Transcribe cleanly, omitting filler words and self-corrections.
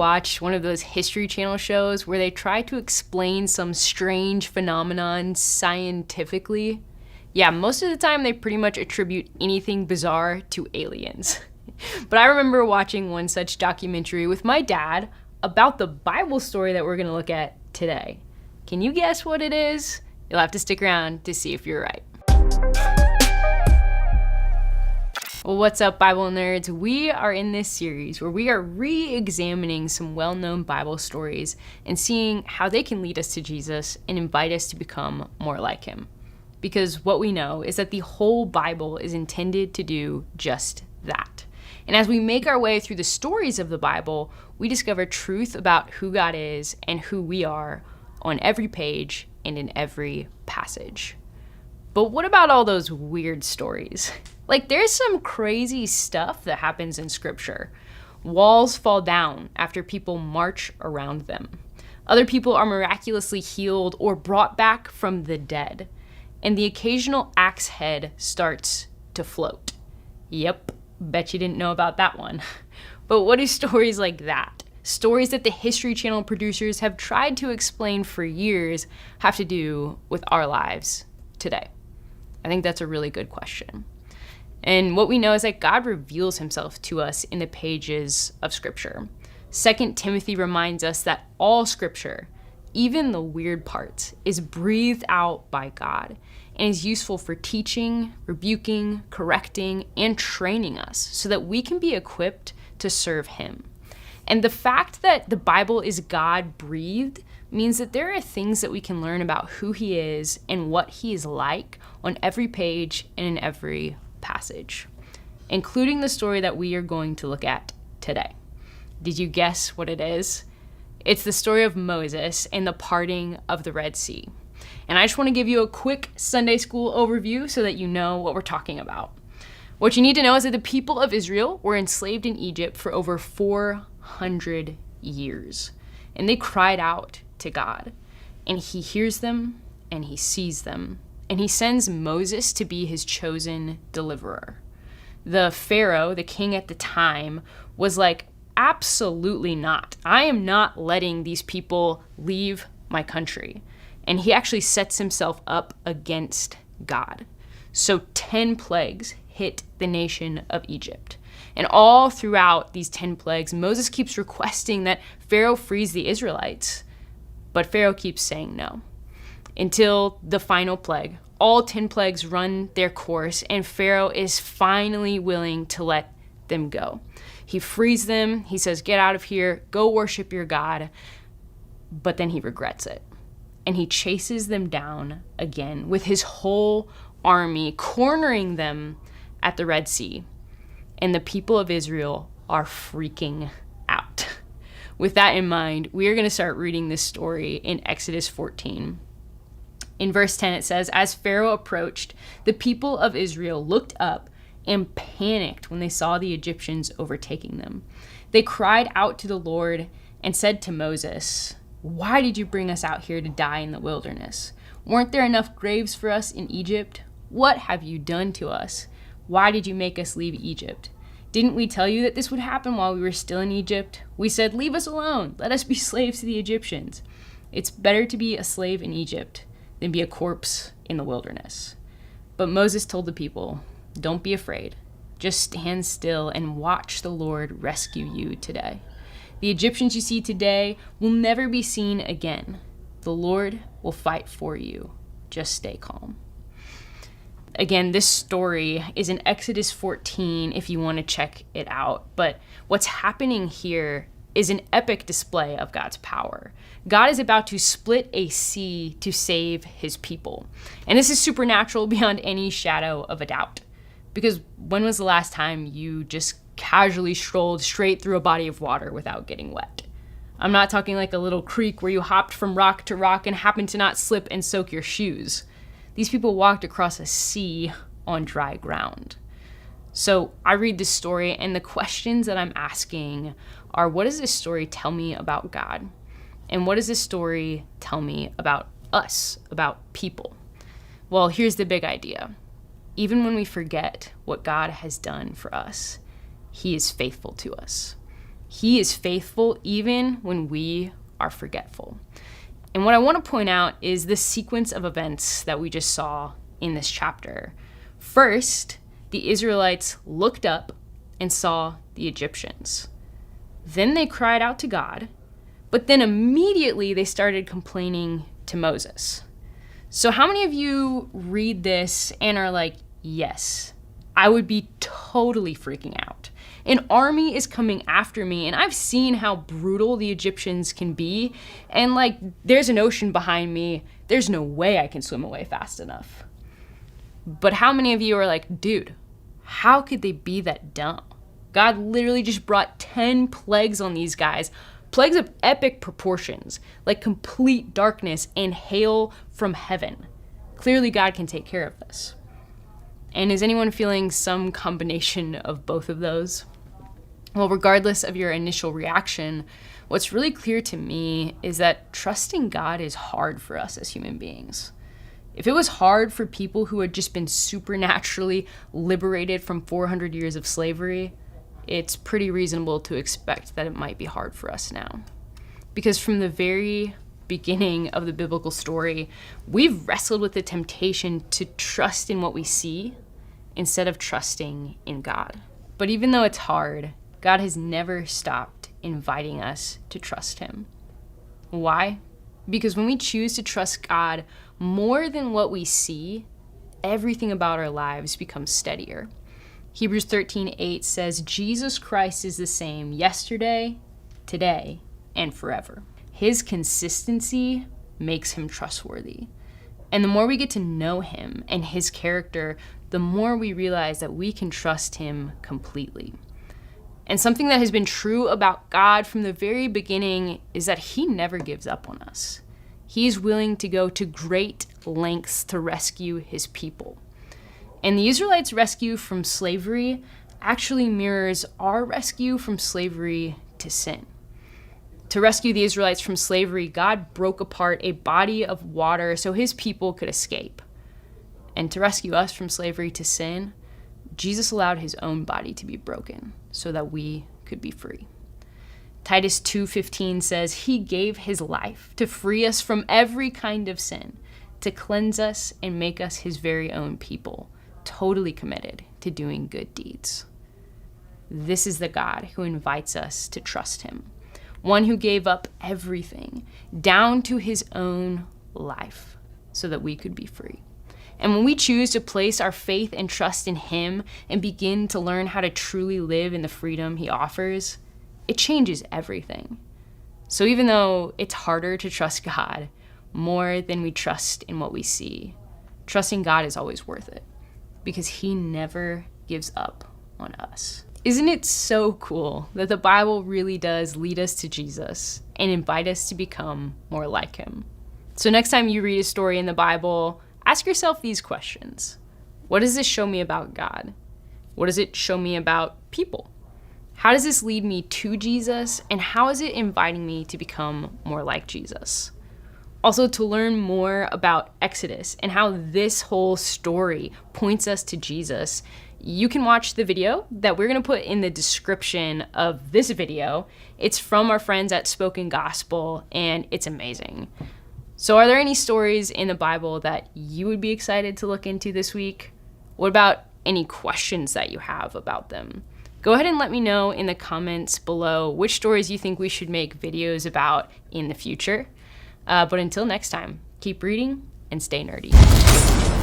watch one of those History Channel shows where they try to explain some strange phenomenon scientifically? Yeah, most of the time they pretty much attribute anything bizarre to aliens. But I remember watching one such documentary with my dad about the Bible story that we're going to look at today. Can you guess what it is? You'll have to stick around to see if you're right. Well, what's up, Bible nerds? We are in this series where we are re-examining some well-known Bible stories and seeing how they can lead us to Jesus and invite us to become more like him. Because what we know is that the whole Bible is intended to do just that. And as we make our way through the stories of the Bible, we discover truth about who God is and who we are on every page and in every passage. But what about all those weird stories? Like, there's some crazy stuff that happens in Scripture. Walls fall down after people march around them. Other people are miraculously healed or brought back from the dead. And the occasional axe head starts to float. Yep, bet you didn't know about that one. But what do stories like that, stories that the History Channel producers have tried to explain for years, have to do with our lives today? I think that's a really good question. And what we know is that God reveals himself to us in the pages of Scripture. 2 Timothy reminds us that all Scripture, even the weird parts, is breathed out by God and is useful for teaching, rebuking, correcting, and training us so that we can be equipped to serve him. And the fact that the Bible is God-breathed means that there are things that we can learn about who he is and what he is like on every page and in every passage, including the story that we are going to look at today. Did you guess what it is? It's the story of Moses and the parting of the Red Sea. And I just want to give you a quick Sunday school overview so that you know what we're talking about. What you need to know is that the people of Israel were enslaved in Egypt for over 400 years. And they cried out to God. And he hears them and he sees them. And he sends Moses to be his chosen deliverer. The Pharaoh, the king at the time, was like, absolutely not. I am not letting these people leave my country. And he actually sets himself up against God. So 10 plagues hit the nation of Egypt. And all throughout these 10 plagues, Moses keeps requesting that Pharaoh frees the Israelites. But Pharaoh keeps saying no. Until the final plague. All 10 plagues run their course, and Pharaoh is finally willing to let them go. He frees them. He says, get out of here. Go worship your God. But then he regrets it. And he chases them down again with his whole army, cornering them at the Red Sea. And the people of Israel are freaking out. With that in mind, we are going to start reading this story in Exodus 14. In verse 10, it says, as Pharaoh approached, the people of Israel looked up and panicked when they saw the Egyptians overtaking them. They cried out to the Lord and said to Moses, why did you bring us out here to die in the wilderness? Weren't there enough graves for us in Egypt? What have you done to us? Why did you make us leave Egypt? Didn't we tell you that this would happen while we were still in Egypt? We said, leave us alone. Let us be slaves to the Egyptians. It's better to be a slave in Egypt than be a corpse in the wilderness. But Moses told the people, don't be afraid. Just stand still and watch the Lord rescue you today. The Egyptians you see today will never be seen again. The Lord will fight for you. Just stay calm. Again, this story is in Exodus 14 if you want to check it out. But what's happening here is an epic display of God's power. God is about to split a sea to save his people. And this is supernatural beyond any shadow of a doubt. Because when was the last time you just casually strolled straight through a body of water without getting wet? I'm not talking like a little creek where you hopped from rock to rock and happened to not slip and soak your shoes. These people walked across a sea on dry ground. So I read this story, and the questions that I'm asking are, what does this story tell me about God? And what does this story tell me about us, about people? Well, here's the big idea. Even when we forget what God has done for us, he is faithful to us. He is faithful even when we are forgetful. And what I want to point out is the sequence of events that we just saw in this chapter. First, the Israelites looked up and saw the Egyptians. Then they cried out to God, but then immediately they started complaining to Moses. So how many of you read this and are like, yes, I would be totally freaking out. An army is coming after me, and I've seen how brutal the Egyptians can be, and like, there's an ocean behind me. There's no way I can swim away fast enough. But how many of you are like, dude, how could they be that dumb? God literally just brought 10 plagues on these guys, plagues of epic proportions, like complete darkness and hail from heaven. Clearly, God can take care of this. And is anyone feeling some combination of both of those? Well, regardless of your initial reaction, what's really clear to me is that trusting God is hard for us as human beings. If it was hard for people who had just been supernaturally liberated from 400 years of slavery, it's pretty reasonable to expect that it might be hard for us now. Because from the very beginning of the biblical story, we've wrestled with the temptation to trust in what we see instead of trusting in God. But even though it's hard, God has never stopped inviting us to trust him. Why? Because when we choose to trust God more than what we see, everything about our lives becomes steadier. Hebrews 13:8 says, Jesus Christ is the same yesterday, today, and forever. His consistency makes him trustworthy. And the more we get to know him and his character, the more we realize that we can trust him completely. And something that has been true about God from the very beginning is that he never gives up on us. He's willing to go to great lengths to rescue his people. And the Israelites' rescue from slavery actually mirrors our rescue from slavery to sin. To rescue the Israelites from slavery, God broke apart a body of water so his people could escape. And to rescue us from slavery to sin, Jesus allowed his own body to be broken so that we could be free. Titus 2:15 says, he gave his life to free us from every kind of sin, to cleanse us and make us his very own people, totally committed to doing good deeds. This is the God who invites us to trust him, one who gave up everything down to his own life so that we could be free. And when we choose to place our faith and trust in him and begin to learn how to truly live in the freedom he offers, it changes everything. So even though it's harder to trust God more than we trust in what we see, trusting God is always worth it because he never gives up on us. Isn't it so cool that the Bible really does lead us to Jesus and invite us to become more like him? So next time you read a story in the Bible, ask yourself these questions. What does this show me about God? What does it show me about people? How does this lead me to Jesus? And how is it inviting me to become more like Jesus? Also, to learn more about Exodus and how this whole story points us to Jesus, you can watch the video that we're going to put in the description of this video. It's from our friends at Spoken Gospel, and it's amazing. So are there any stories in the Bible that you would be excited to look into this week? What about any questions that you have about them? Go ahead and let me know in the comments below which stories you think we should make videos about in the future. But until next time, keep reading and stay nerdy.